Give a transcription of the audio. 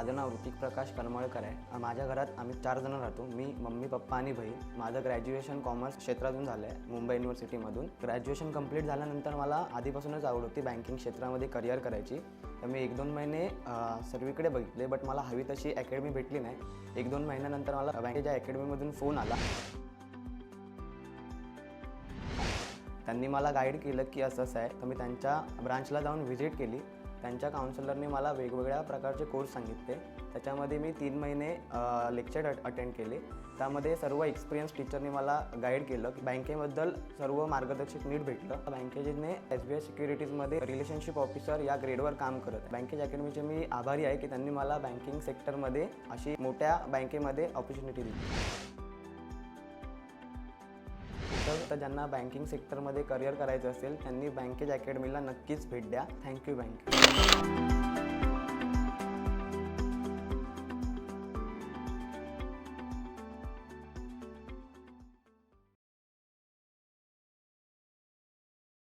माझं नाव ऋतिक प्रकाश करमळकर आहे. माझ्या घरात आम्ही 4 जण राहतो. मी, मम्मी, पप्पा आणि बहीण. माझं ग्रॅज्युएशन कॉमर्स क्षेत्रातून झालं आहे, मुंबई युनिव्हर्सिटीमधून. ग्रॅज्युएशन कंप्लीट झाल्यानंतर मला आधीपासूनच आवड होती बँकिंग क्षेत्रामध्ये करिअर करायची. तर मी 1-2 महिने सर्वीकडे बघितले, बट मला हवी तशी अकॅडमी भेटली नाही. 1-2 महिन्यानंतर मला बँकेच्या अकॅडमीमधून फोन आला. त्यांनी मला गाईड केलं की असं आहे. तर मी त्यांच्या ब्रांचला जाऊन व्हिजिट केली. त्यांच्या काउन्सिलरने मला वेगवेगळ्या प्रकारचे कोर्स सांगितले. त्याच्यामध्ये मी 3 महिने लेक्चर अटेंड केले. त्यामध्ये सर्व एक्सपिरियन्स टीचरने मला गाईड केलं की बँकेबद्दल सर्व मार्गदर्शक नीट भेटलं. बँकेने SBI सिक्युरिटीजमध्ये रिलेशनशिप ऑफिसर या ग्रेडवर काम करत. बँकेच्या अकॅडमीचे मी आभारी आहे की त्यांनी मला बँकिंग सेक्टरमध्ये अशी मोठ्या बँकेमध्ये ऑपॉर्च्युनिटी दिली. तर ज्यांना बँकिंग सेक्टरमध्ये करिअर करायचं असेल त्यांनी बँकेच्या अकॅडमीला नक्कीच भेट द्या. Thank you bank.